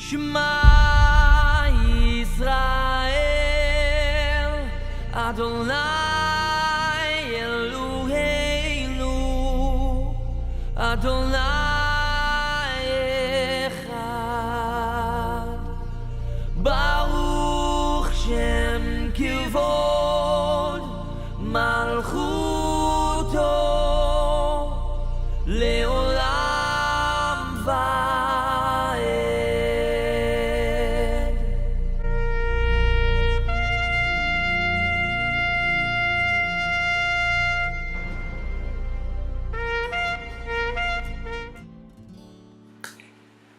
Shema Yisrael Adonai Eloheinu Adonai Echad Baruch Shem Kivod Malchuto Leolam Vaed.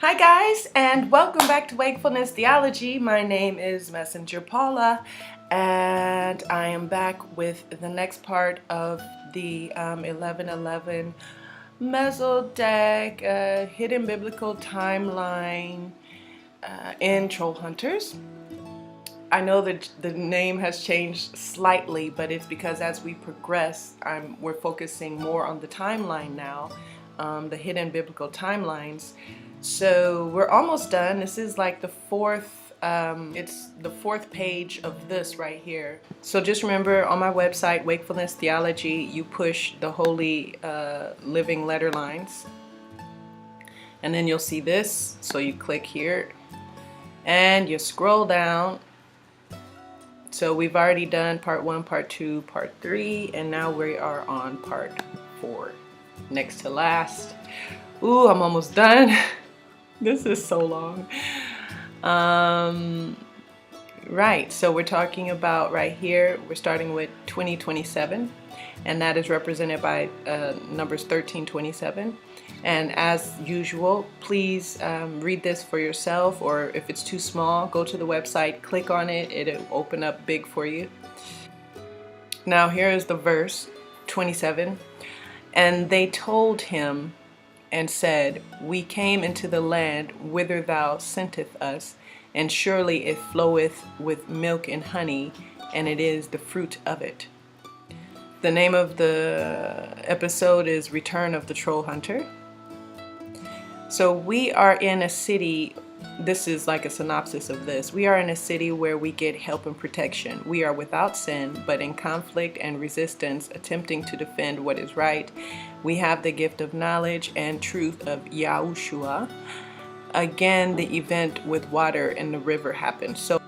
Hi guys, and welcome back to Wakefulness Theology. My name is Messenger Paula, and I am back with the next part of the 1111 Melchizedek hidden biblical timeline in Trollhunters. I know that the name has changed slightly, but it's because as we progress, we're focusing more on the timeline now, the hidden biblical timelines. So we're almost done. This is like the fourth, it's the fourth page of this right here. So just remember, on my website, Wakefulness Theology, you push the Holy Living Letter Lines, and then you'll see this. So you click here, and you scroll down. So we've already done part 1, part 2, part 3, and now we are on part 4, next to last. Ooh, I'm almost done. This is so long. Right, so we're talking about right here, we're starting with 2027, and that is represented by numbers 1327. And as usual, please read this for yourself, or if it's too small, go to the website, click on it, it'll open up big for you. Now here is the verse 27. And they told him and said, we came into the land whither thou sentest us, and surely it floweth with milk and honey, and it is the fruit of it. The name of the episode is Return of the Trollhunter. So we are in a city, this is like a synopsis of this. We are in a city where we get help and protection. We are without sin, but in conflict and resistance, attempting to defend what is right. We have the gift of knowledge and truth of Yahushua. Again, the event with water in the river happened. So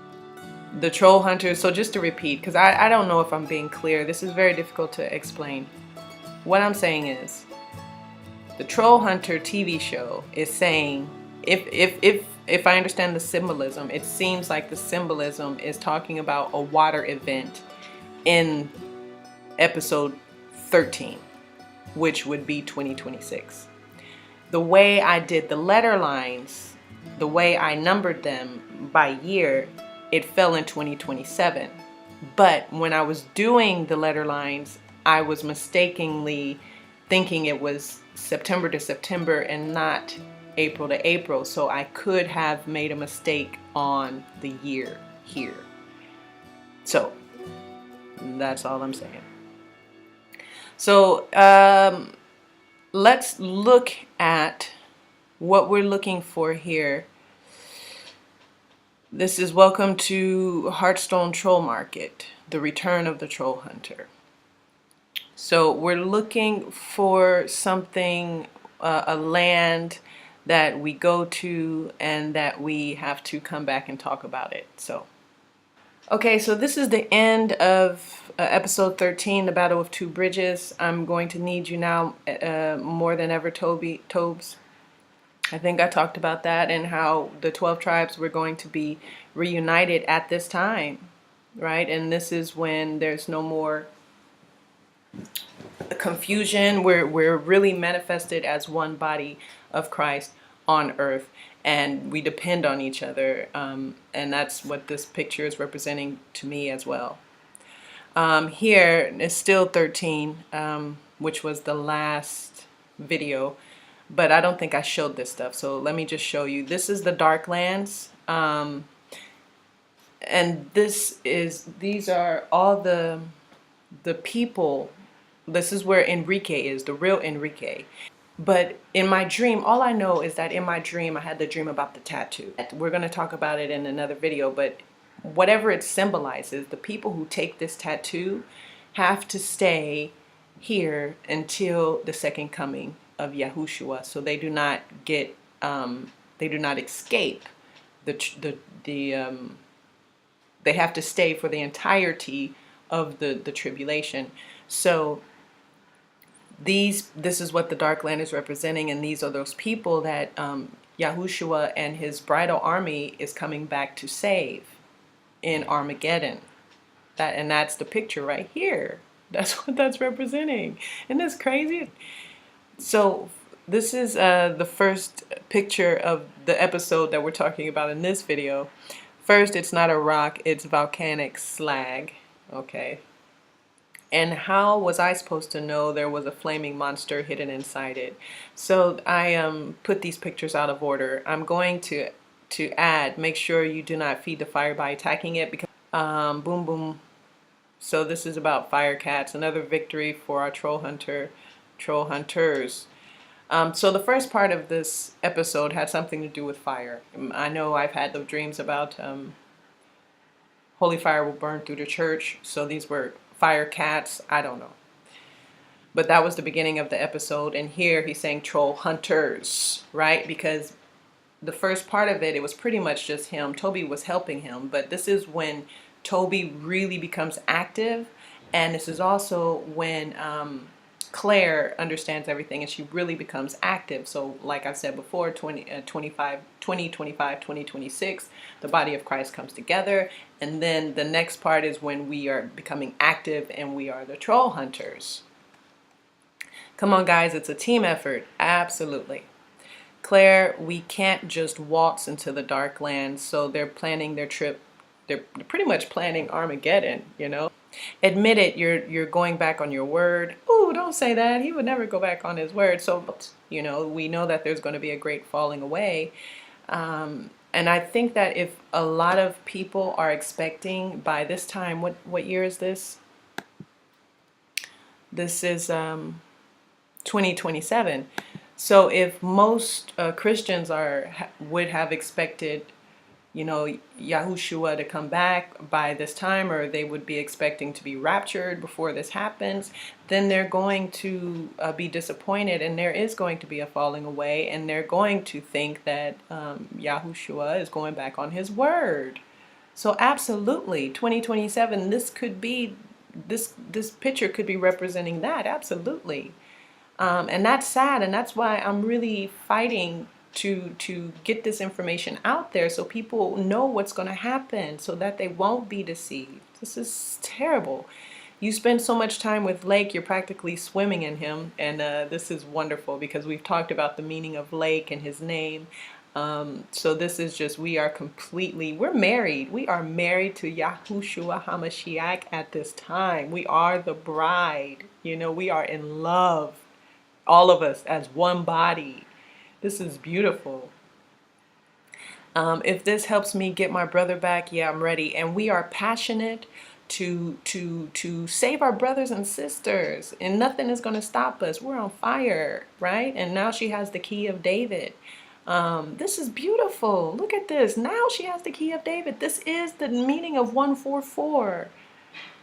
the Trollhunters, so just to repeat, because I don't know if I'm being clear. This is very difficult to explain. What I'm saying is, the Trollhunter TV show is saying, if I understand the symbolism, it seems like the symbolism is talking about a water event in episode 13, which would be 2026. The way I did the letter lines, the way I numbered them by year, it fell in 2027. But when I was doing the letter lines, I was mistakenly thinking it was September to September and not April to April, so I could have made a mistake on the year here. So that's all I'm saying. So let's look at what we're looking for here. This is Welcome to Hearthstone Troll Market, the return of the Trollhunter. So we're looking for something, a land that we go to and that we have to come back and talk about it. So, okay, so this is the end of episode 13, the Battle of Two Bridges. I'm going to need you now more than ever, Tobes. I think I talked about that and how the 12 tribes were going to be reunited at this time, right? And this is when there's no more confusion. We're really manifested as one body of Christ on earth, and we depend on each other, and that's what this picture is representing to me as well. Here is still 13, which was the last video, but I don't think I showed this stuff, so let me just show you. This is the Darklands, and these are all the people. This is where Enrique is, the real Enrique. But in my dream, all I know is that in my dream, I had the dream about the tattoo. We're going to talk about it in another video, but whatever it symbolizes, the people who take this tattoo have to stay here until the second coming of Yahushua. So they do not get, they do not escape they have to stay for the entirety of the tribulation. So this is what the dark land is representing, and these are those people that Yahushua and his bridal army is coming back to save in Armageddon. That's the picture right here. That's what that's representing. Isn't this crazy? So this is the first picture of the episode that we're talking about in this video. First, it's not a rock, it's volcanic slag. Okay. And how was I supposed to know there was a flaming monster hidden inside it? So I put these pictures out of order. I'm going to add, make sure you do not feed the fire by attacking it, because boom boom. So this is about fire cats, another victory for our Trollhunters. So the first part of this episode had something to do with fire. I know I've had the dreams about holy fire will burn through the church. So these were fire cats. I don't know. But that was the beginning of the episode. And here he's saying troll hunters, right? Because the first part of it, it was pretty much just him. Toby was helping him. But this is when Toby really becomes active. And this is also when Claire understands everything and she really becomes active. So like I've said before, 2026, the body of Christ comes together. And then the next part is when we are becoming active and we are the troll hunters. Come on, guys, it's a team effort. Absolutely. Claire, we can't just waltz into the dark land. So they're planning their trip. They're pretty much planning Armageddon, you know. Admit it, you're going back on your word. Ooh, don't say that. He would never go back on his word. So, you know, we know that there's going to be a great falling away. And I think that if a lot of people are expecting by this time, what year is this? This is 2027. So if most Christians would have expected, you know, Yahushua to come back by this time, or they would be expecting to be raptured before this happens, then they're going to be disappointed, and there is going to be a falling away, and they're going to think that Yahushua is going back on his word. So absolutely, 2027, this could be, this picture could be representing that, absolutely. And that's sad, and that's why I'm really fighting to get this information out there so people know what's going to happen, so that they won't be deceived. This is terrible. You spend so much time with Lake, you're practically swimming in him, and this is wonderful because we've talked about the meaning of Lake and his name. So this is just, we're married. We are married to Yeshua Hamashiach at this time. We are the bride. You know, we are in love, all of us as one body. This is beautiful. If this helps me get my brother back, yeah, I'm ready. And we are passionate to save our brothers and sisters, and nothing is going to stop us. We're on fire, right? And now she has the key of David. This is beautiful. Look at this. Now she has the key of David. This is the meaning of 144.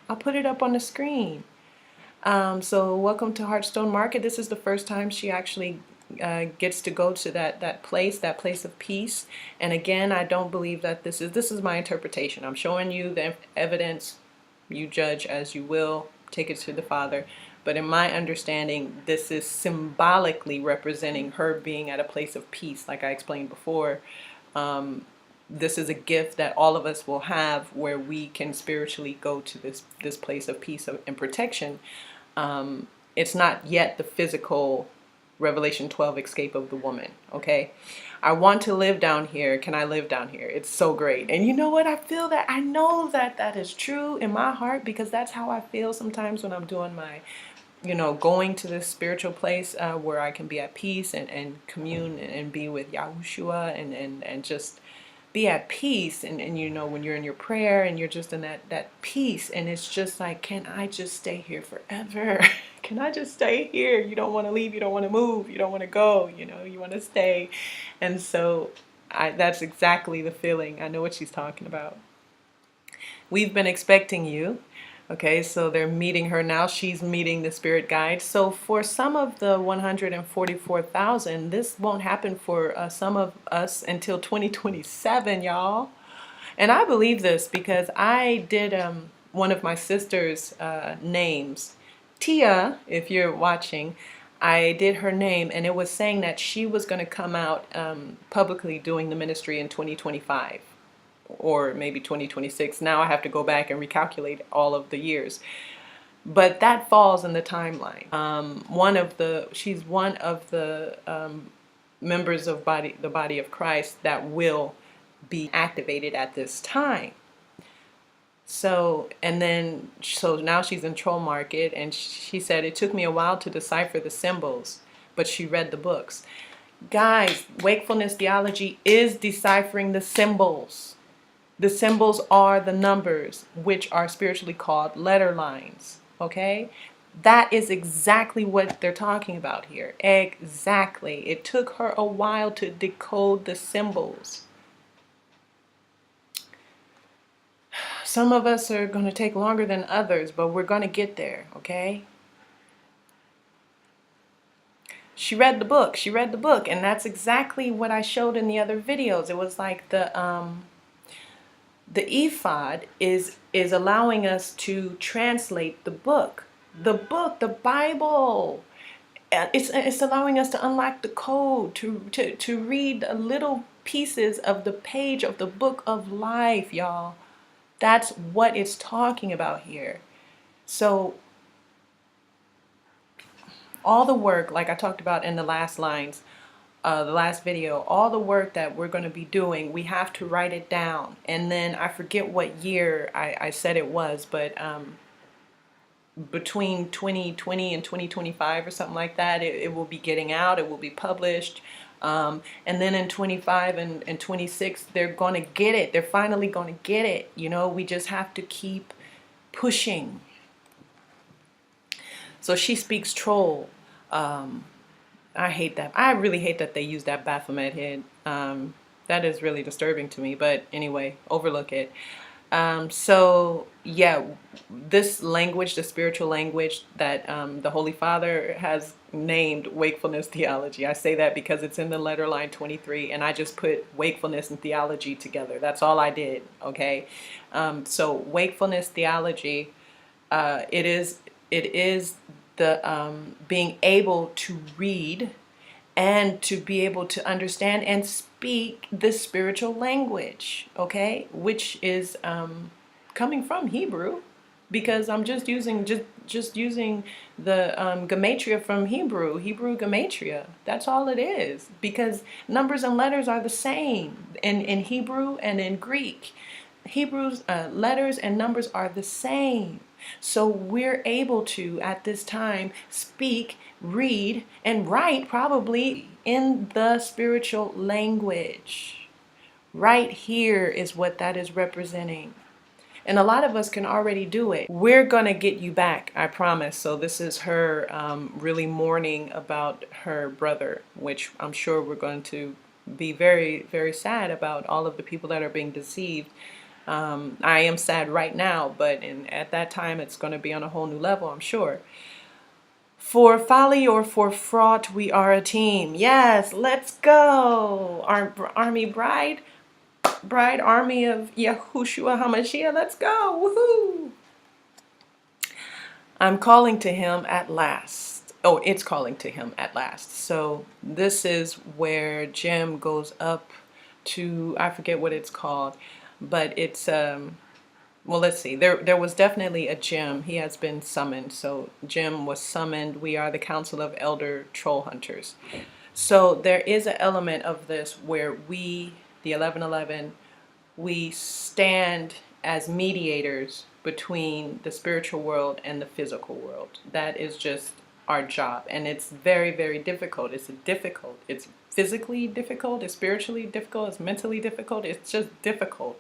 I'll put it up on the screen. So welcome to Heartstone Market. This is the first time she actually gets to go to that place of peace. And again, I don't believe that this is my interpretation. I'm showing you the evidence. You judge as you will. Take it to the Father. But in my understanding, this is symbolically representing her being at a place of peace, like I explained before. This is a gift that all of us will have, where we can spiritually go to this place of peace and protection. It's not yet the physical Revelation 12 escape of the woman, okay? I want to live down here. Can I live down here? It's so great. And you know what? I feel that, I know that that is true in my heart, because that's how I feel sometimes when I'm doing my, you know, going to this spiritual place where I can be at peace and commune and be with Yahushua and just be at peace. And you know, when you're in your prayer and you're just in that peace, and it's just like, can I just stay here forever? can I just stay here? You don't want to leave, you don't want to move, you don't want to go, you want to stay. And so that's exactly the feeling. I know what she's talking about. We've been expecting you. Okay, so they're meeting her now. She's meeting the spirit guide. So for some of the 144,000, this won't happen for some of us until 2027, y'all. And I believe this because I did one of my sister's names. Tia, if you're watching, I did her name, and it was saying that she was going to come out publicly doing the ministry in 2025. Or maybe 2026. Now I have to go back and recalculate all of the years. But that falls in the timeline. She's one of the members of the body of Christ that will be activated at this time. So now she's in Troll Market, and she said, it took me a while to decipher the symbols, but she read the books. Guys, Wakefulness Theology is deciphering the symbols. The symbols are the numbers, which are spiritually called letter lines. Okay? That is exactly what they're talking about here. Exactly. It took her a while to decode the symbols. Some of us are going to take longer than others, but we're going to get there. Okay? She read the book. She read the book. And that's exactly what I showed in the other videos. It was like the ephod is allowing us to translate the book, the Bible. It's allowing us to unlock the code, to read little pieces of the page of the book of life, y'all. That's what it's talking about here. So all the work, like I talked about in the last lines, the last video, all the work that we're going to be doing, we have to write it down. And then I forget what year I said it was, but between 2020 and 2025 or something like that, it will be getting out, it will be published. And then in 25 and 26, they're going to get it. They're finally going to get it. We just have to keep pushing. So she speaks Troll. I hate that. I really hate that they use that Baphomet head. That is really disturbing to me. But anyway, overlook it. So yeah, this language, the spiritual language that the Holy Father has named Wakefulness Theology. I say that because it's in the letter line 23, and I just put wakefulness and theology together. That's all I did. Okay. So Wakefulness Theology, it is the being able to read and to be able to understand and speak the spiritual language, okay, which is coming from Hebrew, because I'm just using the gematria from Hebrew gematria. That's all it is, because numbers and letters are the same in Hebrew and in Greek. Hebrew's letters and numbers are the same. So we're able to, at this time, speak, read, and write probably in the spiritual language. Right here is what that is representing. And a lot of us can already do it. We're going to get you back, I promise. So this is her really mourning about her brother, which I'm sure we're going to be very, very sad about all of the people that are being deceived. I am sad right now, but at that time it's going to be on a whole new level, I'm sure. For folly or for fraud, we are a team. Yes, let's go. Our army bride army of Yeshua Hamashiach, let's go. Woohoo! I'm calling to him at last. Oh, it's calling to him at last. So this is where Jim goes up to, I forget what it's called. But it's, well, let's see. There was definitely a Jim. He has been summoned. So Jim was summoned. We are the Council of Elder Trollhunters. So there is an element of this where we, the 1111, we stand as mediators between the spiritual world and the physical world. That is just our job. And it's very, very difficult. It's difficult. It's physically difficult. It's spiritually difficult. It's mentally difficult. It's just difficult.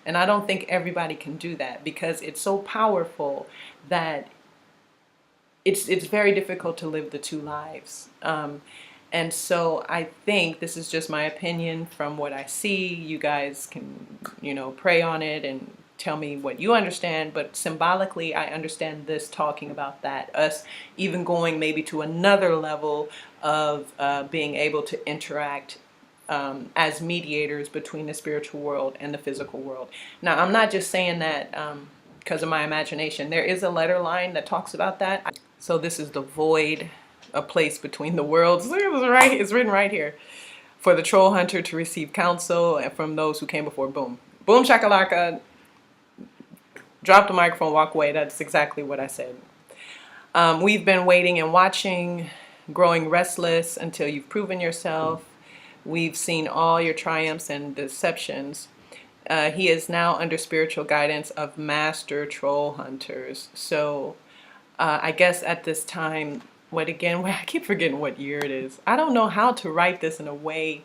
And I don't think everybody can do that, because it's so powerful that it's very difficult to live the two lives. And so I think this is just my opinion from what I see. You guys can, pray on it and tell me what you understand. But symbolically, I understand this talking about that. Us even going maybe to another level of being able to interact as mediators between the spiritual world and the physical world. Now, I'm not just saying that because of my imagination. There is a letter line that talks about that. So this is the void, a place between the worlds. It's written right here. For the troll hunter to receive counsel and from those who came before. Boom. Boom shakalaka. Drop the microphone, walk away. That's exactly what I said. We've been waiting and watching, growing restless until you've proven yourself. We've seen all your triumphs and deceptions. He is now under spiritual guidance of master troll hunters. So I guess at this time, I keep forgetting what year it is. I don't know how to write this in a way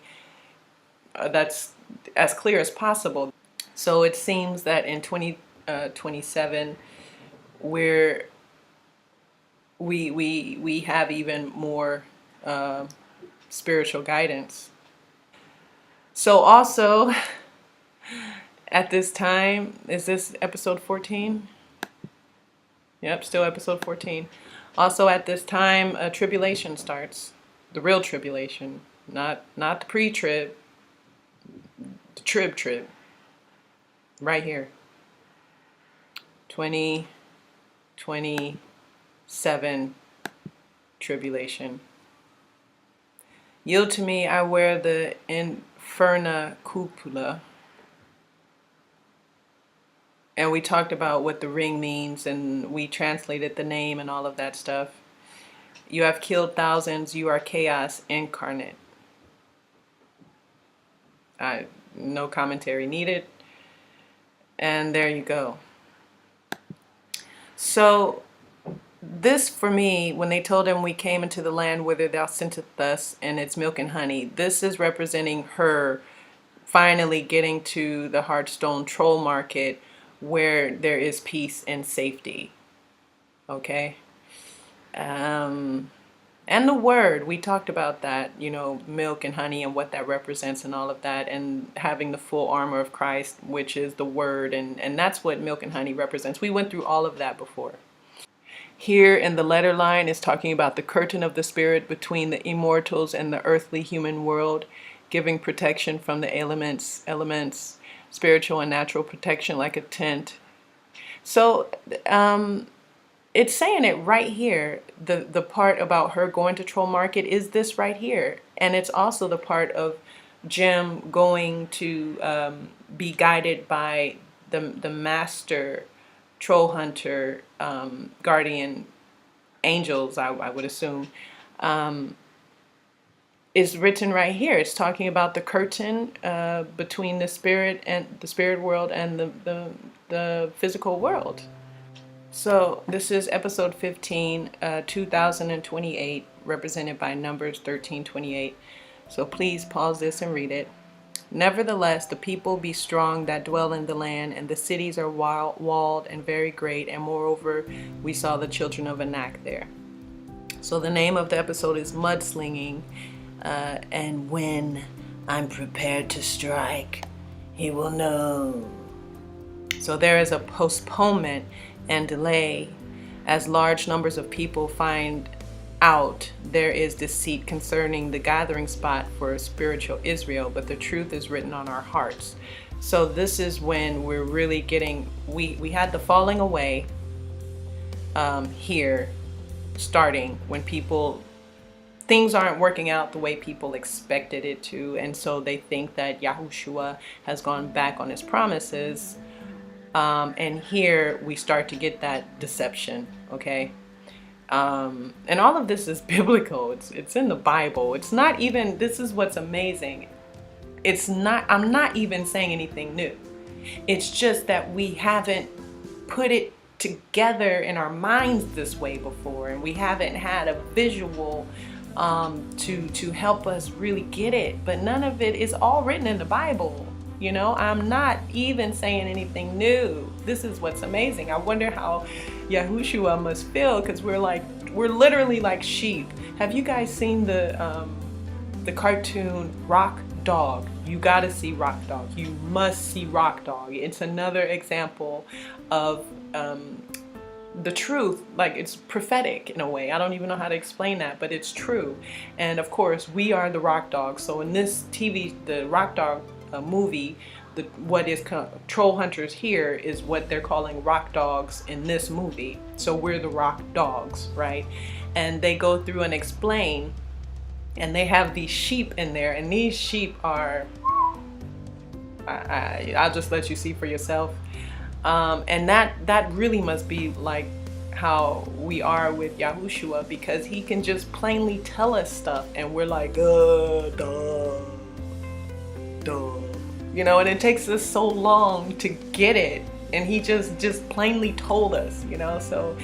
that's as clear as possible. So it seems that in 2027, we have even more spiritual guidance. So also at this time, is this episode 14? Yep, still episode 14. Also at this time, tribulation starts. The real tribulation, not the pre-trib, the trib. Right here. 2027 tribulation. Yield to me, I wear the inferna cupula. And we talked about what the ring means, and we translated the name and all of that stuff. You have killed thousands. You are chaos incarnate. No commentary needed. And there you go. So this, for me, when they told him we came into the land whither thou sentest us, and it's milk and honey, this is representing her finally getting to the Hearthstone troll market, where there is peace and safety. Okay? And the word, we talked about that, milk and honey and what that represents and all of that, and having the full armor of Christ, which is the word, and that's what milk and honey represents. We went through all of that before. Here in the letter line is talking about the curtain of the spirit between the immortals and the earthly human world, giving protection from the elements, spiritual and natural protection like a tent. So it's saying it right here. The part about her going to Troll Market is this right here. And it's also the part of Jim going to be guided by the master troll hunter guardian angels, I would assume. Is written right here. It's talking about the curtain between the spirit world and the physical world. So this is episode 15, 2028, represented by numbers 1328. So please pause this and read it. Nevertheless, the people be strong that dwell in the land, and the cities are walled and very great, and moreover, we saw the children of Anak there. So the name of the episode is Mudslinging. And when I'm prepared to strike, he will know. So there is a postponement and delay as large numbers of people find out there is deceit concerning the gathering spot for spiritual Israel, but the truth is written on our hearts. So this is when we're really getting, we had the falling away here starting when things aren't working out the way people expected it to, and so they think that Yahushua has gone back on his promises, and here we start to get that deception, okay? And all of this is biblical. It's in the Bible. It's not even, this is what's amazing. I'm not even saying anything new. It's just that we haven't put it together in our minds this way before, and we haven't had a visual to help us really get it. But none of it is all written in the Bible. I'm not even saying anything new. This is what's amazing. I wonder how Yahushua must feel, because we're like, we're literally like sheep. Have you guys seen the cartoon Rock Dog? You gotta see Rock Dog. You must see Rock Dog. It's another example of the truth. Like, it's prophetic in a way. I don't even know how to explain that, but it's true. And of course, we are the Rock Dog. So in this TV, the Rock Dog movie, what is Trollhunters here is what they're calling Rock Dogs in this movie. So we're the Rock Dogs, right? And they go through and explain, and they have these sheep in there, and these sheep are, I'll just let you see for yourself. And that really must be like how we are with Yahushua, because he can just plainly tell us stuff and we're like, duh. You know, and it takes us so long to get it, and he just plainly told us, you know. So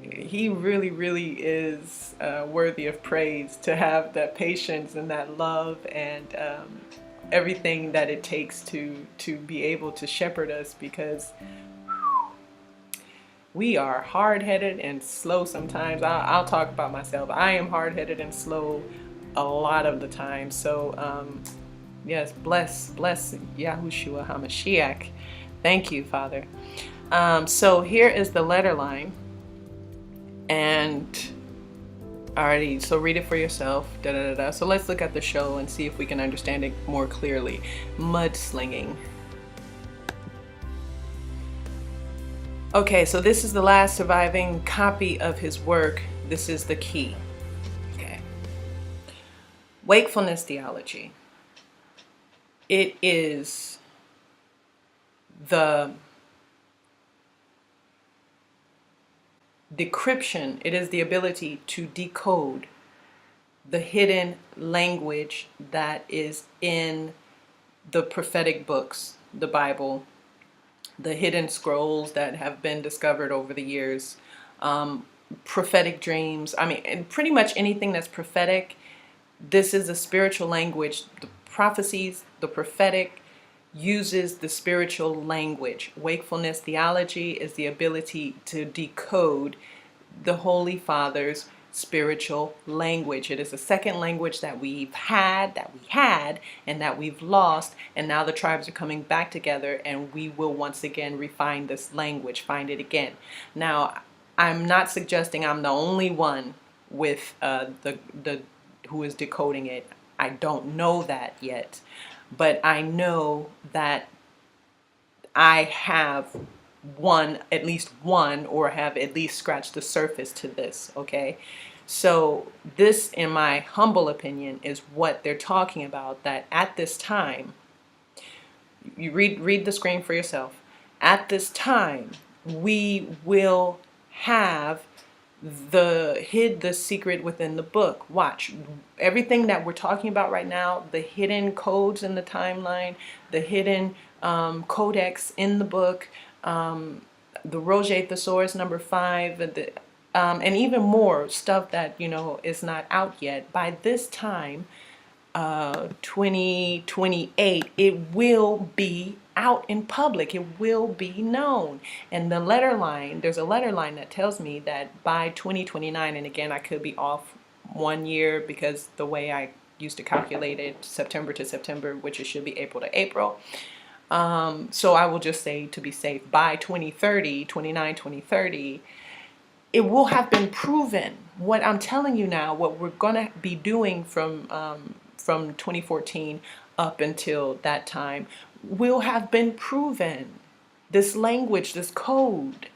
he really is worthy of praise, to have that patience and that love and everything that it takes to be able to shepherd us, because we are hard-headed and slow sometimes. I'll talk about myself. I am hard-headed and slow a lot of the time. So yes, bless Yahushua Hamashiach. Thank you, Father. So here is the letter line, and alrighty, so read it for yourself. So let's look at the show and see if we can understand it more clearly. Mudslinging. Okay, so this is the last surviving copy of his work. This is the key. Okay. Wakefulness Theology. It is the decryption. It is the ability to decode the hidden language that is in the prophetic books, the Bible, the hidden scrolls that have been discovered over the years, prophetic dreams. I mean, and pretty much anything that's prophetic. This is a spiritual language. The prophecies, the prophetic, uses the spiritual language. Wakefulness Theology is the ability to decode the Holy Father's spiritual language. It is a second language that we had, and that we've lost, and now the tribes are coming back together, and we will once again refine this language, find it again. Now, I'm not suggesting I'm the only one with the who is decoding it. I don't know that yet, but I know that I have at least one, or have at least scratched the surface to this, okay? So this, in my humble opinion, is what they're talking about, that at this time, you read the screen for yourself, at this time, we will have hid the secret within the book. Watch, everything that we're talking about right now, the hidden codes in the timeline, the hidden codex in the book, the Roger Thesaurus number 5, and even more stuff that, you know, is not out yet. By this time, 2028, it will be out in public. It will be known. And the letter line, there's a letter line that tells me that by 2029, and again, I could be off 1 year because the way I used to calculate it, September to September, which it should be April to April. So I will just say, to be safe, by 2030, it will have been proven. What I'm telling you now, what we're going to be doing from 2014 up until that time, will have been proven. This language, this code.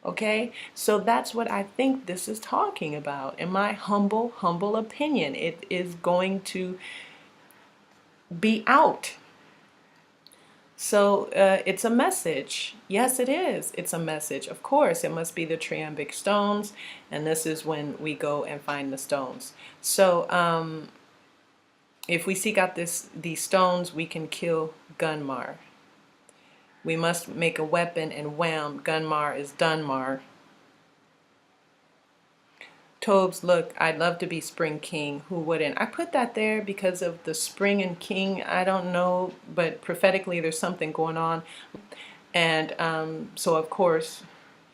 Okay? So that's what I think this is talking about. In my humble opinion, it is going to be out. So it's a message. Yes, it is. It's a message. Of course, it must be the Triambic stones, and this is when we go and find the stones. So if we seek out these stones, we can kill Gunmar. We must make a weapon, and wham, Gunmar is Dunmar. Tobes, look, I'd love to be Spring King. Who wouldn't? I put that there because of the spring and king. I don't know, but prophetically there's something going on. And so, of course,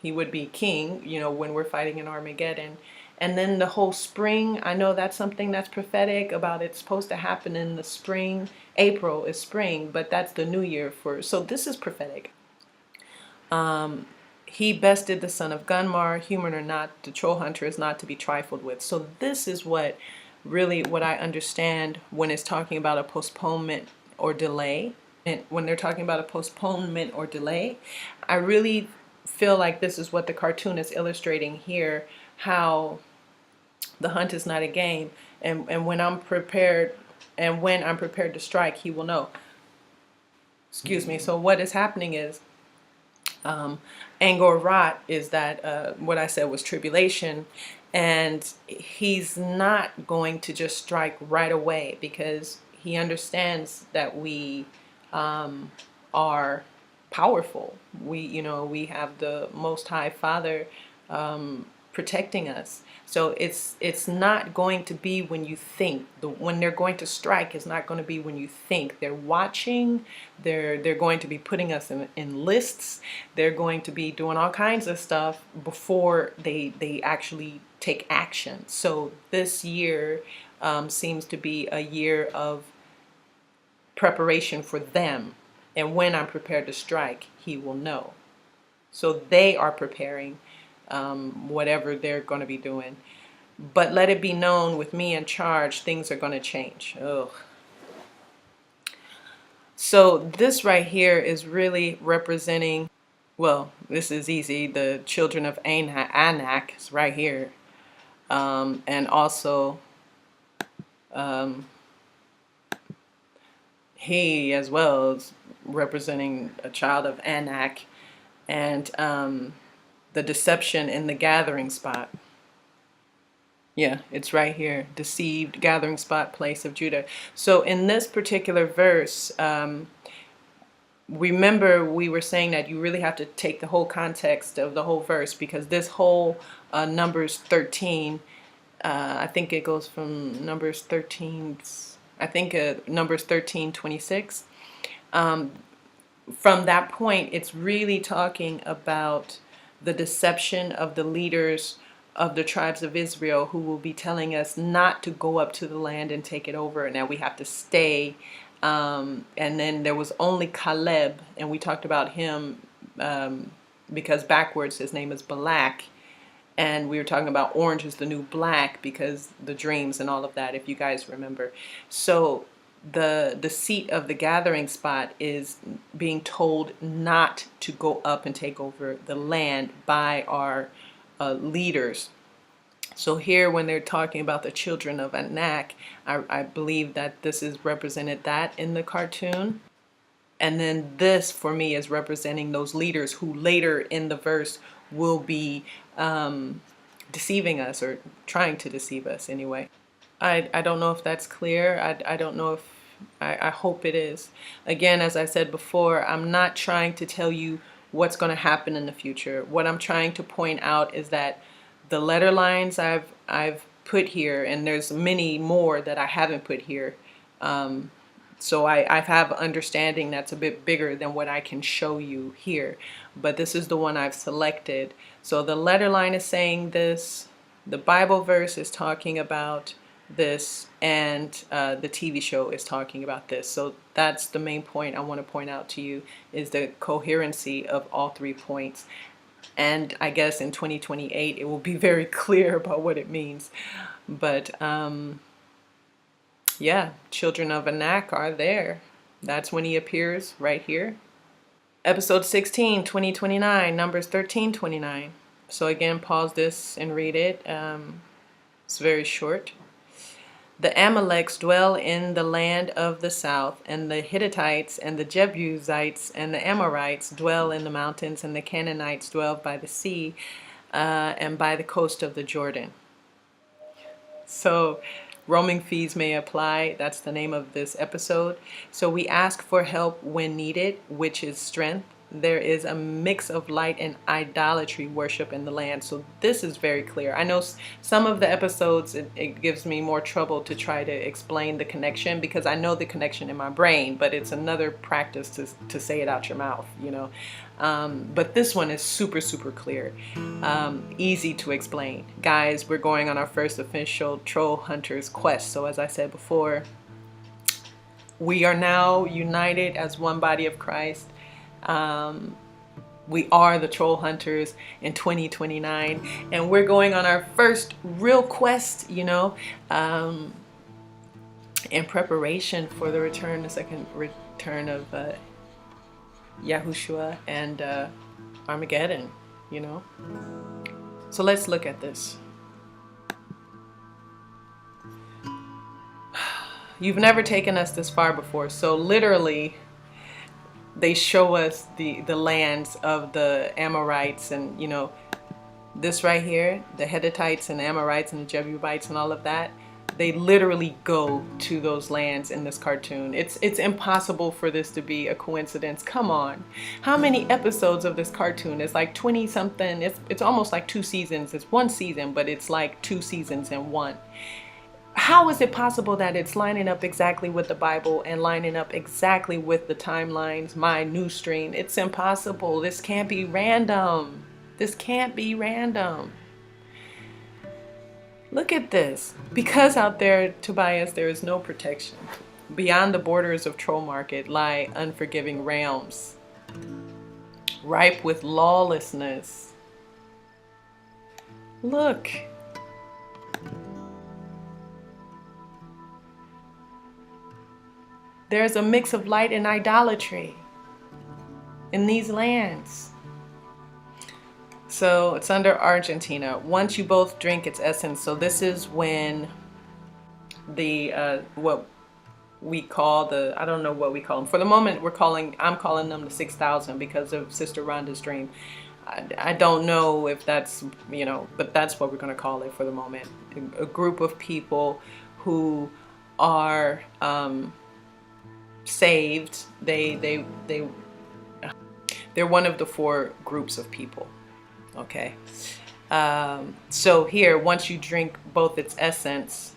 he would be king, when we're fighting in Armageddon. And then the whole spring, I know that's something that's prophetic about, it's supposed to happen in the spring. April is spring, but that's the new year so this is prophetic. He bested the son of Gunmar, human or not, the Trollhunter is not to be trifled with. So this is what I understand when it's talking about a postponement or delay. And when they're talking about a postponement or delay, I really feel like this is what the cartoon is illustrating here, how the hunt is not a game, and when I'm prepared to strike, he will know. Excuse me. So what is happening is, Angor Rot is that what I said was tribulation, and he's not going to just strike right away, because he understands that we are powerful. We have the Most High Father protecting us. So it's not going to be when you think. When they're going to strike, it's not going to be when you think. They're watching. They're going to be putting us in lists. They're going to be doing all kinds of stuff before they actually take action. So this year seems to be a year of preparation for them. And when I'm prepared to strike, he will know. So they are preparing whatever they're going to be doing. But let it be known, with me in charge, things are going to change. Ugh. So this right here is really representing, well, this is easy, the children of Anak is right here. And also he as well is representing a child of Anak, and the deception in the gathering spot. Yeah, it's right here. Deceived, gathering spot, place of Judah. So in this particular verse, remember we were saying that you really have to take the whole context of the whole verse, because this whole Numbers 13, I think it goes from Numbers 13, I think Numbers 13:26. From that point, it's really talking about the deception of the leaders of the tribes of Israel, who will be telling us not to go up to the land and take it over, and that we have to stay. And then there was only Caleb, and we talked about him because backwards his name is Balak, and we were talking about orange is the new black because the dreams and all of that, if you guys remember. So the seat of the gathering spot is being told not to go up and take over the land by our leaders. So here, when they're talking about the children of Anak, I believe that this is represented that in the cartoon. And then this, for me, is representing those leaders who later in the verse will be deceiving us, or trying to deceive us anyway. I don't know if that's clear. I don't know if, I hope it is. Again, as I said before, I'm not trying to tell you what's going to happen in the future. What I'm trying to point out is that the letter lines I've put here, and there's many more that I haven't put here. So I have understanding that's a bit bigger than what I can show you here. But this is the one I've selected. So the letter line is saying this. The Bible verse is talking about this, and the TV show is talking about this. So that's the main point I want to point out to you, is the coherency of all 3 points. And I guess in 2028 it will be very clear about what it means. But yeah, children of Anak are there. That's when he appears, right here. Episode 16, 2029, Numbers 13:29. So again, pause this and read it. It's very short. The Amaleks dwell in the land of the south, and the Hittites and the Jebusites and the Amorites dwell in the mountains, and the Canaanites dwell by the sea and by the coast of the Jordan. So roaming fees may apply. That's the name of this episode. So we ask for help when needed, which is strength. there is a mix of light and idolatry worship in the land. So this is very clear. I know some of the episodes, it gives me more trouble to try to explain the connection, because I know the connection in my brain, but it's another practice to say it out your mouth, you know. But this one is super, super clear, easy to explain. Guys, we're going on our first official Trollhunters quest. So as I said before, we are now united as one body of Christ. We are the Trollhunters in 2029, and we're going on our first real quest, you know, in preparation for the second return of Yahushua and Armageddon, you know. So let's look at this. You've never taken us this far before. So literally, they show us the lands of the Amorites, and you know, this right here, the Hittites and the Amorites and the Jebusites and all of that, they literally go to those lands in this cartoon. It's impossible for this to be a coincidence. Come on. How many episodes of this cartoon? It's like 20 something. It's almost like 2 seasons. It's 1 season, but it's like 2 seasons in one. How is it possible that it's lining up exactly with the Bible and lining up exactly with the timelines, my news stream? It's impossible. This can't be random. This can't be random. Look at this. Because out there, Tobias, there is no protection. Beyond the borders of Troll Market lie unforgiving realms, ripe with lawlessness. Look. There's a mix of light and idolatry in these lands. So it's under Argentina. Once you both drink its essence. So this is when the what we call the, I don't know what we call them. For the moment, I'm calling them the 6,000 because of Sister Rhonda's dream. I don't know if that's, you know, but that's what we're going to call it for the moment. A group of people who are saved. They're one of the 4 groups of people. Okay. So here, once you drink both its essence,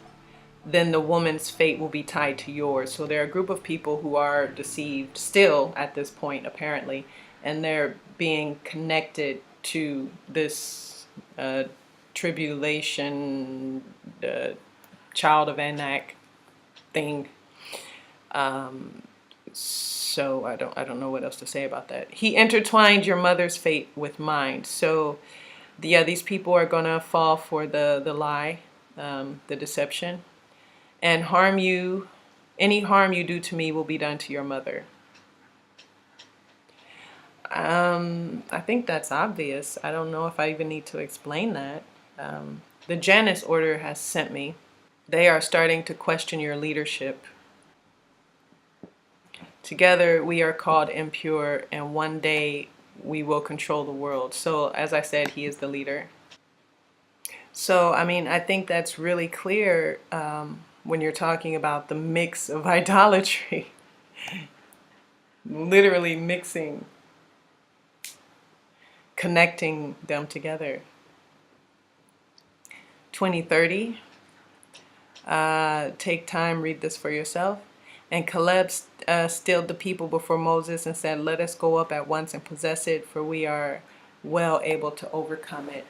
then the woman's fate will be tied to yours. So there are a group of people who are deceived still at this point, apparently, and they're being connected to this tribulation, child of Anak thing. So I don't know what else to say about that. He intertwined your mother's fate with mine. So yeah, these people are gonna fall for the lie, the deception, and harm you. Any harm you do to me will be done to your mother. I think that's obvious. I don't know if I even need to explain that. The Janus Order has sent me. They are starting to question your leadership. Together we are called impure, and one day we will control the world. So as I said, he is the leader. So I mean, I think that's really clear when you're talking about the mix of idolatry. Literally mixing, connecting them together. 2030. Take time, read this for yourself. And Caleb stilled the people before Moses and said, "Let us go up at once and possess it, for we are well able to overcome it."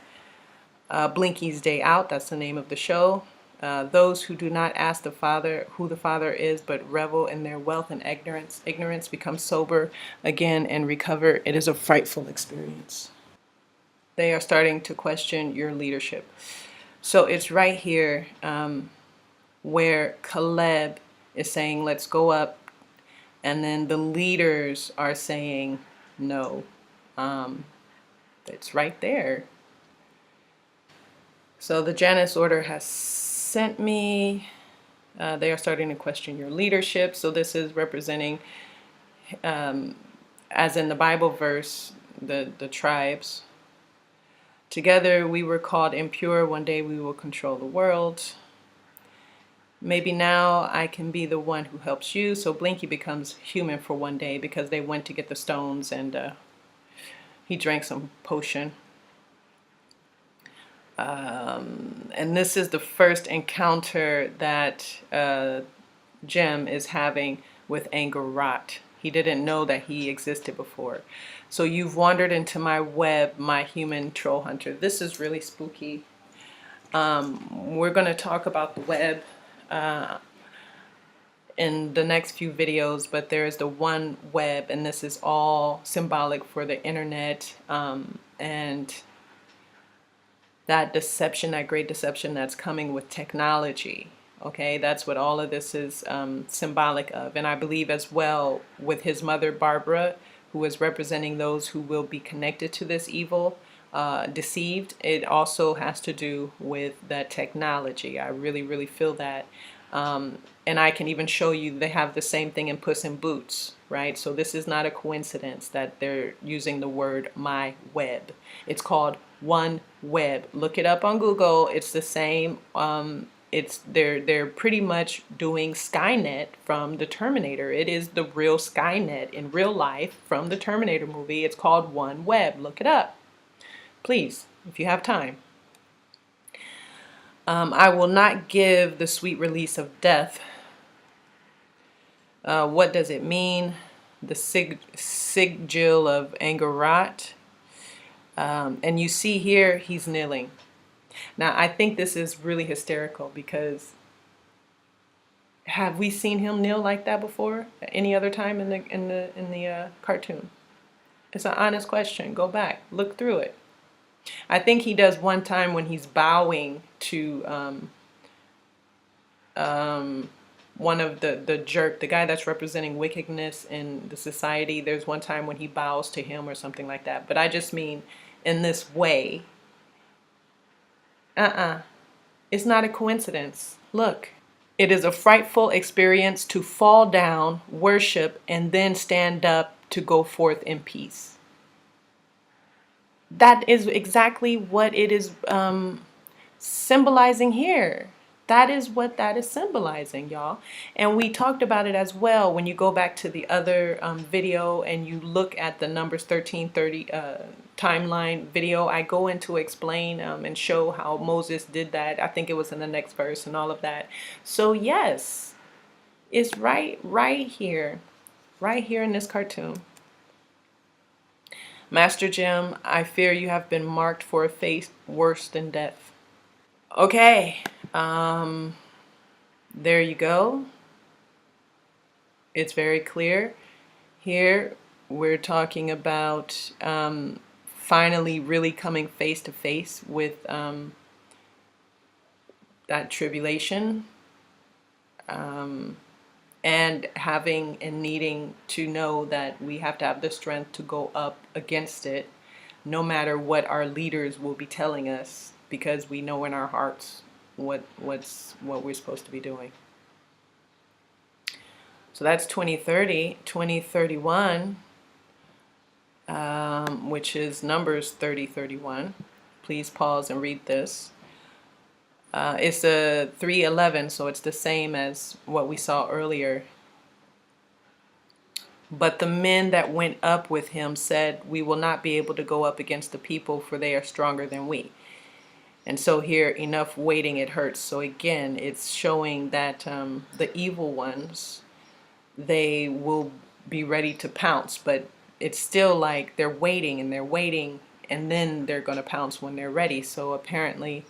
Blinky's Day Out, that's the name of the show. Those who do not ask the Father who the Father is, but revel in their wealth and ignorance become sober again and recover. It is a frightful experience. They are starting to question your leadership. So it's right here where Caleb is saying, let's go up, and then the leaders are saying no. It's right there. So the Janus Order has sent me. They are starting to question your leadership. So this is representing, as in the Bible verse, the tribes. Together we were called impure. One day we will control the world. Maybe now I can be the one who helps you. So Blinky becomes human for one day because they went to get the stones, and he drank some potion. And this is the first encounter that Jem is having with Angerat. He didn't know that he existed before. So you've wandered into my web, my human troll hunter. This is really spooky. We're going to talk about the web in the next few videos, but there is the one web, and this is all symbolic for the internet and that deception, that great deception that's coming with technology. Okay, that's what all of this is symbolic of. And I believe as well with his mother Barbara, who is representing those who will be connected to this evil, deceived, it also has to do with that technology. I really, really feel that. And I can even show you they have the same thing in Puss in Boots, right? So this is not a coincidence that they're using the word my web. It's called One Web. Look it up on Google. It's the same. They're pretty much doing Skynet from the Terminator. It is the real Skynet in real life from the Terminator movie. It's called One Web. Look it up, please, if you have time. I will not give the sweet release of death. What does it mean? The sigil of Angerat. And you see here, he's kneeling. Now, I think this is really hysterical because have we seen him kneel like that before? At any other time in the cartoon? It's an honest question. Go back, look through it. I think he does one time when he's bowing to one of the jerk, the guy that's representing wickedness in the society. There's one time when he bows to him or something like that. But I just mean in this way. It's not a coincidence. Look, it is a frightful experience to fall down, worship, and then stand up to go forth in peace. That is exactly what it is symbolizing here. That is what that is symbolizing, y'all. And we talked about it as well when you go back to the other video and you look at the Numbers 13:30 timeline video. I go into explain and show how Moses did that. I think it was in the next verse and all of that. So yes, it's right here in this cartoon. Master Jim, I fear you have been marked for a fate worse than death. Okay, there you go. It's very clear. Here we're talking about finally really coming face to face with that tribulation and having and needing to know that we have to have the strength to go up against it no matter what our leaders will be telling us, because we know in our hearts what we're supposed to be doing. So that's 2030. 2031, which is Numbers 30:31. Please pause and read this. It's a 3:11, so it's the same as what we saw earlier. But the men that went up with him said, "We will not be able to go up against the people, for they are stronger than we." And so here, enough waiting, it hurts. So again, it's showing that the evil ones, they will be ready to pounce, but it's still like they're waiting and they're waiting, and then they're going to pounce when they're ready. So apparently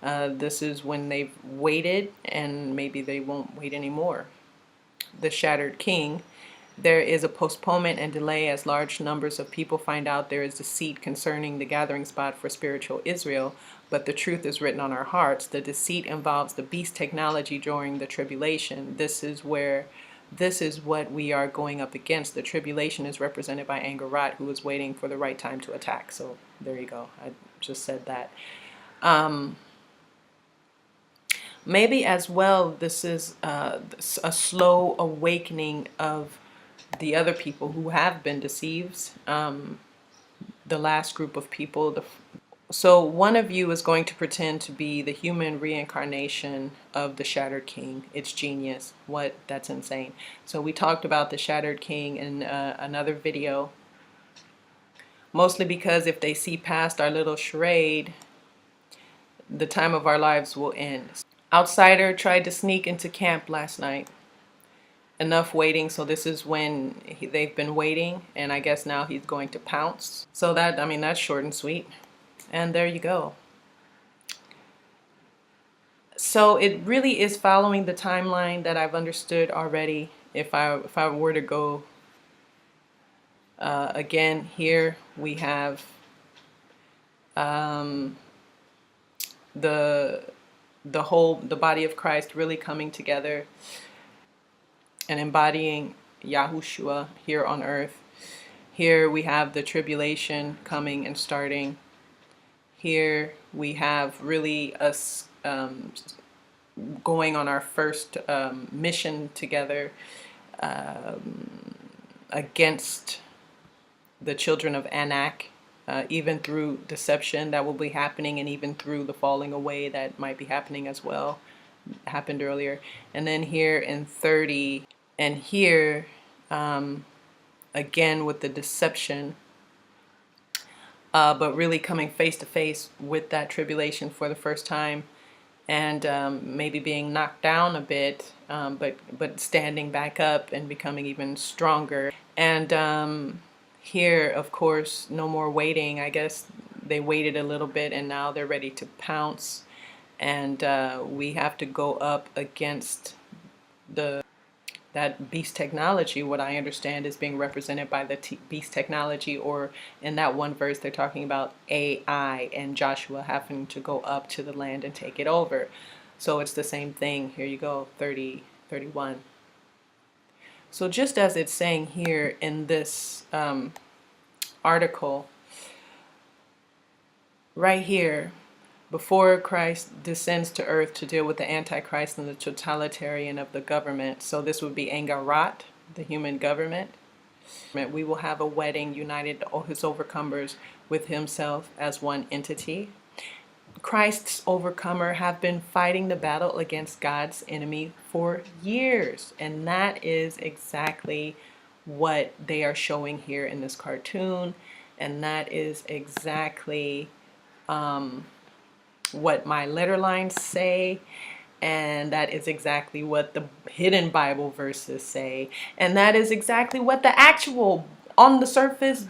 this is when they've waited, and maybe they won't wait anymore. The Shattered King. There is a postponement and delay as large numbers of people find out there is deceit concerning the gathering spot for spiritual Israel, but the truth is written on our hearts. The deceit involves the beast technology during the tribulation. This is what we are going up against. The tribulation is represented by Angerat, who is waiting for the right time to attack. So there you go. I just said that. Maybe as well, this is a slow awakening of the other people who have been deceived, the last group of people. So one of you is going to pretend to be the human reincarnation of the Shattered King. It's genius. That's insane. So we talked about the Shattered King in another video. Mostly because if they see past our little charade, the time of our lives will end. Outsider tried to sneak into camp last night. Enough waiting, so this is when they've been waiting, and I guess now he's going to pounce. So that, I mean, that's short and sweet. And there you go. So it really is following the timeline that I've understood already. If I were to go again, here we have the body of Christ really coming together and embodying Yahushua here on earth. Here we have the tribulation coming and starting. Here we have really us going on our first mission together against the children of Anak, even through deception that will be happening, and even through the falling away that might be happening as well, happened earlier. And then here in 30, and here again with the deception, but really coming face to face with that tribulation for the first time, and maybe being knocked down a bit, but standing back up and becoming even stronger. And here, of course, no more waiting. I guess they waited a little bit, and now they're ready to pounce. And we have to go up against that beast technology. What I understand is being represented by the beast technology, or in that one verse they're talking about AI and Joshua having to go up to the land and take it over. So it's the same thing. Here you go, 30, 31. So just as it's saying here in this article, right here, before Christ descends to earth to deal with the Antichrist and the totalitarian of the government. So this would be Angarat, the human government. We will have a wedding, united all his overcomers with himself as one entity. Christ's overcomer have been fighting the battle against God's enemy for years. And that is exactly what they are showing here in this cartoon. And that is exactly what my letter lines say, and that is exactly what the hidden Bible verses say, and that is exactly what the actual on the surface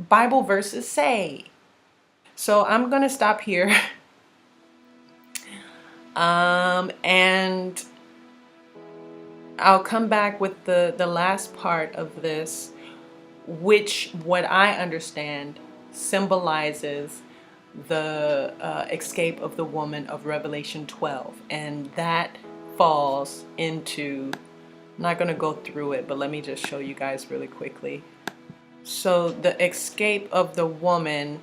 Bible verses say. So I'm gonna stop here and I'll come back with the last part of this, which what I understand symbolizes the escape of the woman of Revelation 12, and that falls into, I'm not going to go through it, but let me just show you guys really quickly. So the escape of the woman,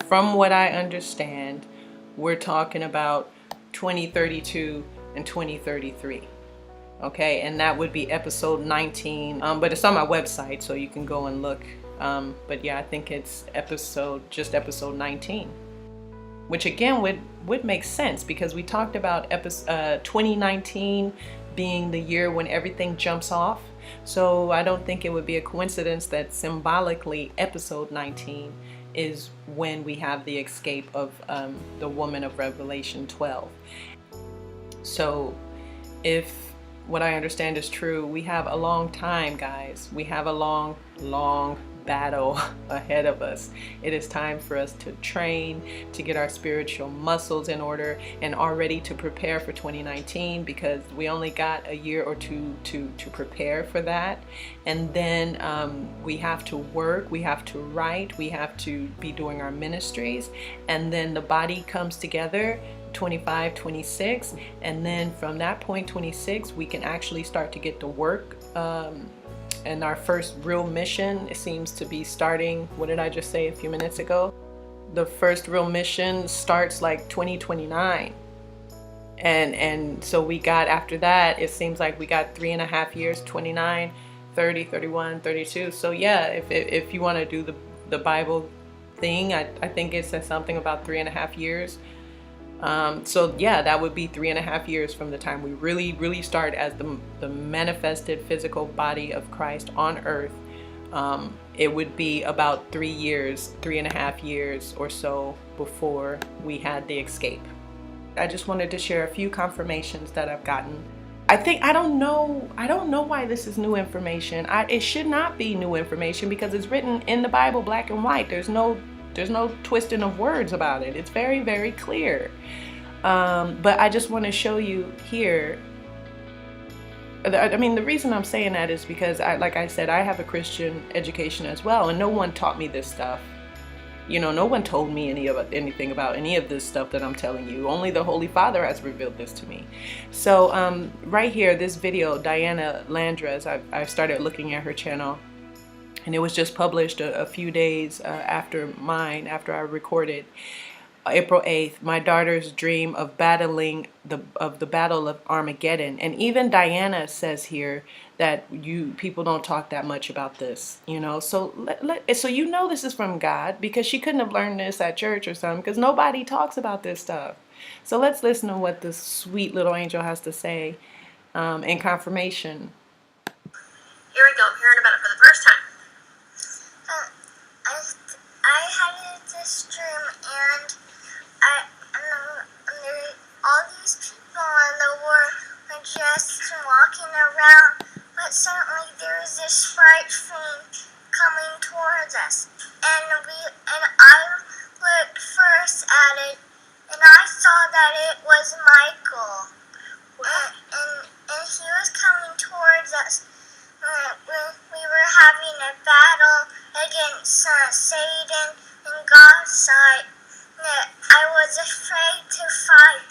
from what I understand, we're talking about 2032 and 2033. Okay, and that would be episode 19, but it's on my website, so you can go and look. But yeah, I think it's just episode 19, which again would make sense, because we talked about 2019 being the year when everything jumps off. So I don't think it would be a coincidence that symbolically episode 19 is when we have the escape of the woman of Revelation 12. So if what I understand is true, we have a long time, guys. We have a long battle ahead of us. It is time for us to train, to get our spiritual muscles in order, and already to prepare for 2019, because we only got a year or two to prepare for that. And then we have to work, we have to write, we have to be doing our ministries, and then the body comes together 25, 26, and then from that point 26 we can actually start to get to work. And our first real mission, it seems to be starting, what did I just say a few minutes ago? The first real mission starts like 2029. And so we got, after that, it seems like we got 3.5 years, 29, 30, 31, 32. So yeah, if you want to do the Bible thing, I think it says something about 3.5 years. So yeah, that would be 3.5 years from the time we really start as the manifested physical body of Christ on earth, it would be about 3.5 years or so before we had the escape. I just wanted to share a few confirmations that I've gotten. I don't know why this is new information. It should not be new information because it's written in the Bible, black and white. There's no twisting of words about it. It's very, very clear. But I just want to show you here. I mean, the reason I'm saying that is because, like I said, I have a Christian education as well, and no one taught me this stuff. You know, no one told me anything about any of this stuff that I'm telling you. Only the Holy Father has revealed this to me. So right here, this video, Diana Landres, I started looking at her channel, and it was just published a few days after I recorded. April 8th, my daughter's dream of battling the Battle of Armageddon. And even Diana says here that people don't talk that much about this, you know. So so you know this is from God, because she couldn't have learned this at church or something, because nobody talks about this stuff. So let's listen to what this sweet little angel has to say in confirmation. Here we go. I'm hearing about it for the first time. I had this dream, and all these people in the world were just walking around, but suddenly there was this bright thing coming towards us, and I looked first at it, and I saw that it was Michael, and he was coming towards us. We were having a battle against Satan and God's side. I was afraid to fight,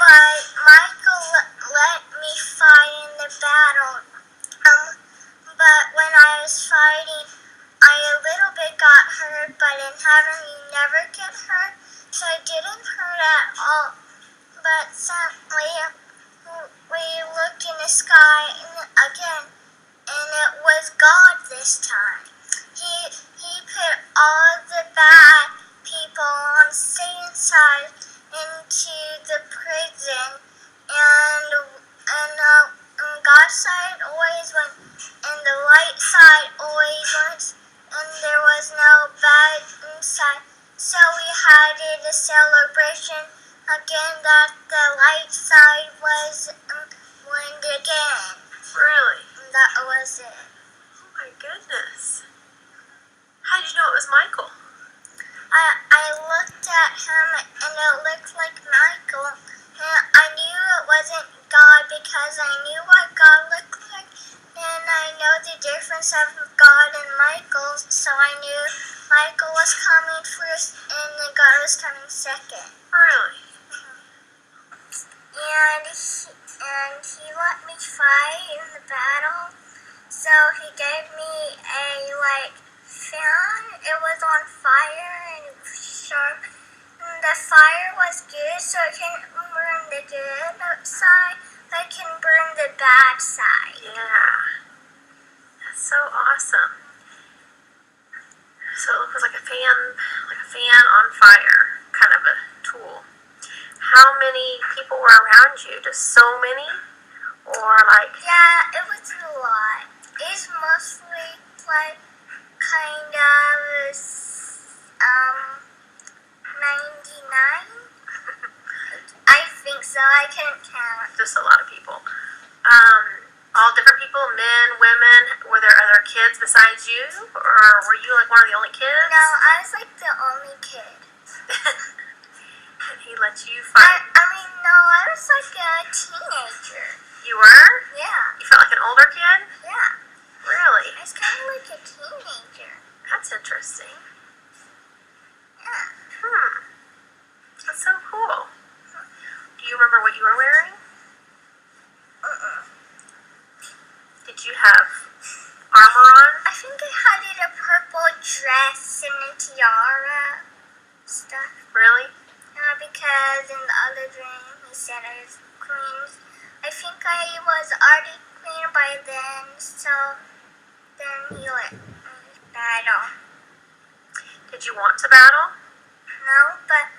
but Michael let me fight in the battle. But when I was fighting, I a little bit got hurt, but in heaven you never get hurt, so I didn't hurt at all. But suddenly we looked in the sky again, and it was God this time. He put all the bad people on Satan's side into the prison, and God's side always went, and the light side always went, and there was no bad side. So we had a celebration again that the light side was won again. Really? That was it. Oh my goodness. How did you know it was Michael? I looked at him, and it looked like Michael, and I knew it wasn't God because I knew what God looked like, and I know the difference of God and Michael, so I knew Michael was coming first and then God was coming second. Really? And he let me fight in the battle, so he gave me a fan. It was on fire and sharp. And the fire was good, so it can burn the good side, but it can burn the bad side. Yeah. That's so awesome. So it was like a fan on fire, kind of a tool. How many people were around you? Just so many? Or Yeah, it was a lot. It's mostly kind of 99. I think so. I can't count. just a lot of people? All different people, men, women. Were there other kids besides you? Or were you one of the only kids? No, I was the only kid. And he let you fight? No, I was a teenager. You were? Yeah. You felt like an older kid? Yeah. Really? I was kind of like a teenager. That's interesting. Yeah. That's so cool. Do you remember what you were wearing? Did you have armor on? I think I had a purple dress and a tiara stuff. Really? Yeah, because in the other dream he said I was queen. I think I was already queen by then, so then he let me battle. Did you want to battle? No, but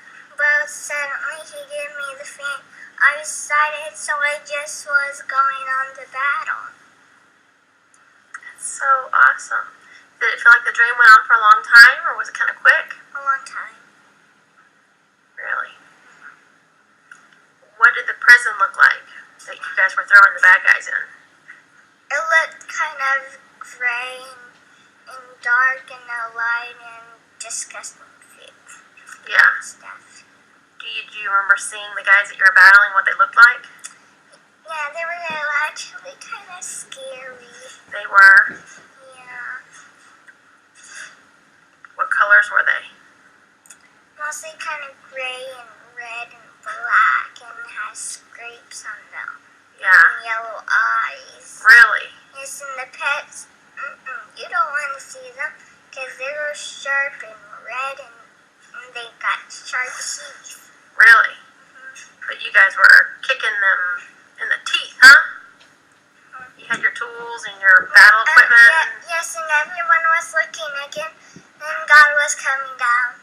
suddenly he gave me the thing. I decided, so I just was going on the battle. That's so awesome. Did it feel like the dream went on for a long time, or was it kind of quick? A long time. Really? What did the prison look like that you guys were throwing the bad guys in? It looked kind of gray and dark and light and disgusting Yeah. stuff. Do you remember seeing the guys that you were battling, what they looked like? Yeah, they were actually kind of scary. They were. Yeah. What colors were they? Mostly kind of gray and red and black and has scrapes on them. Yeah. And yellow eyes. Really? Yes, and the pets, you don't want to see them because they're sharp and red and they got sharp teeth. Really? But you guys were kicking them in the teeth, huh? You had your tools and your battle equipment? Yes, and everyone was looking again, and God was coming down.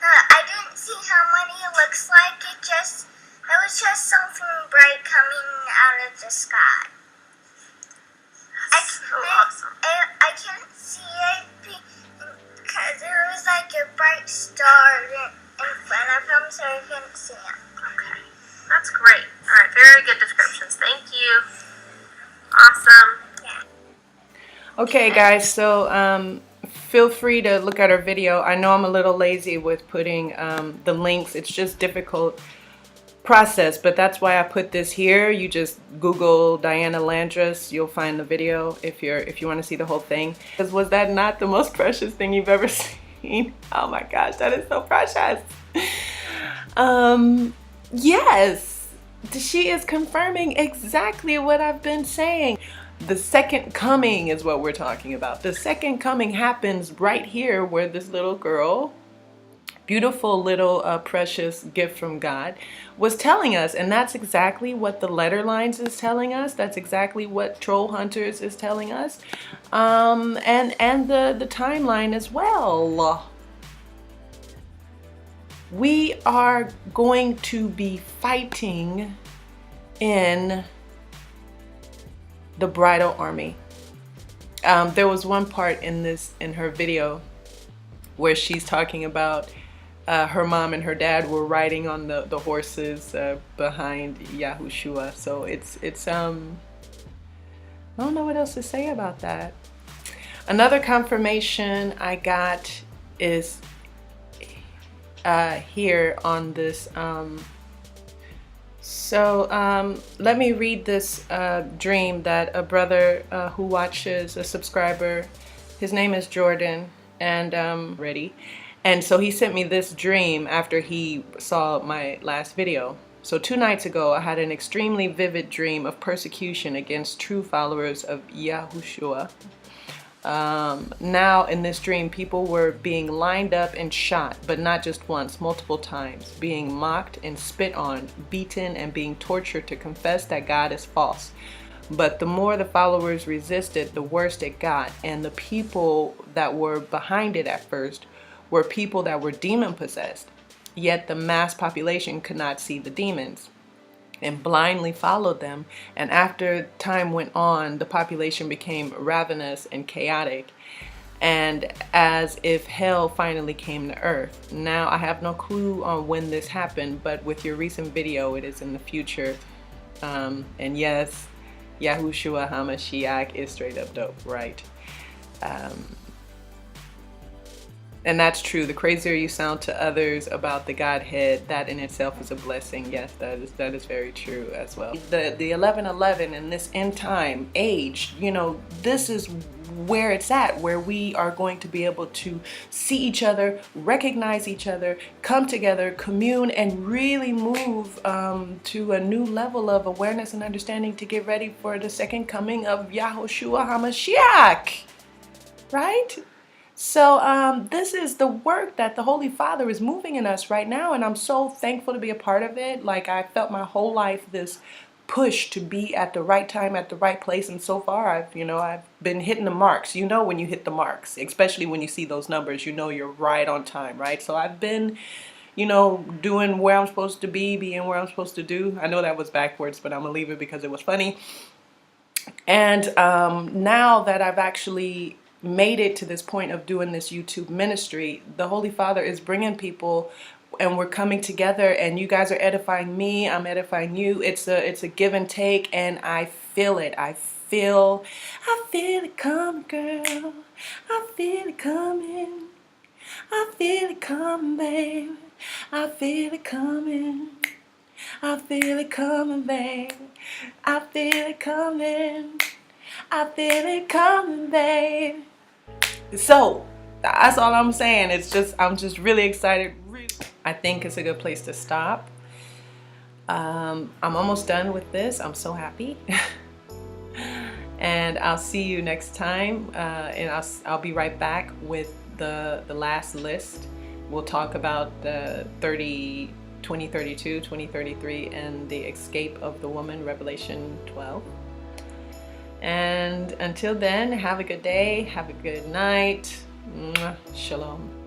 I didn't see how many it looks like. It was just something bright coming out of the sky. That's so awesome. I can't see it because there was like a bright star in front of him, so I couldn't see him. Okay. That's great. All right, very good descriptions. Thank you. Awesome. Yeah. Okay, guys, so feel free to look at our video. I know I'm a little lazy with putting the links. It's just difficult process, but that's why I put this here. You just Google Diana Landrus, you'll find the video if you want to see the whole thing. Because was that not the most precious thing you've ever seen? Oh my gosh, that is so precious. Yes, she is confirming exactly what I've been saying. The second coming is what we're talking about. The second coming happens right here where this little girl, beautiful little precious gift from God, was telling us. And that's exactly what the letter lines is telling us. That's exactly what Trollhunters is telling us. And the timeline as well. We are going to be fighting in the bridal army. There was one part in her video where she's talking about her mom and her dad were riding on the horses behind Yahushua. So it's I don't know what else to say about that. Another confirmation I got is here on this. Let me read this dream that a brother who watches, a subscriber, his name is Jordan, and ready. And so he sent me this dream after he saw my last video. So 2 nights ago, I had an extremely vivid dream of persecution against true followers of Yahushua. Now in this dream, people were being lined up and shot, but not just once, multiple times, being mocked and spit on, beaten, and being tortured to confess that God is false. But the more the followers resisted, the worse it got. And the people that were behind it at first were people that were demon possessed. Yet the mass population could not see the demons and blindly followed them. And after time went on, the population became ravenous and chaotic, and as if hell finally came to earth. Now I have no clue on when this happened, but with your recent video, it is in the future. And yes, Yeshua Hamashiach is straight up dope, right? And that's true. The crazier you sound to others about the Godhead, that in itself is a blessing. Yes, that is very true as well. The 11:11 in this end time age, this is where it's at, where we are going to be able to see each other, recognize each other, come together, commune, and really move to a new level of awareness and understanding to get ready for the second coming of Yeshua Hamashiach, right? So this is the work that the Holy Father is moving in us right now, and I'm so thankful to be a part of it. Like, I felt my whole life this push to be at the right time, at the right place, and so far I've been hitting the marks. When you hit the marks, especially when you see those numbers, you're right on time, right? So I've been doing where I'm supposed to be, being where I'm supposed to do. I know that was backwards, but I'm gonna leave it because it was funny. And now that I've actually made it to this point of doing this YouTube ministry, the Holy Father is bringing people, and we're coming together, and you guys are edifying me, I'm edifying you. It's a give and take, and I feel it. I feel it coming, girl. I feel it coming. I feel it coming, baby. I feel it coming. I feel it coming, baby. I feel it coming. I feel it coming, baby. So that's all I'm saying. I'm just really excited. I think it's a good place to stop. I'm almost done with this. I'm so happy. And I'll see you next time. And I'll be right back with the last list. We'll talk about the 2032, 2033, and the escape of the woman, Revelation 12. And until then, have a good day, have a good night. Shalom.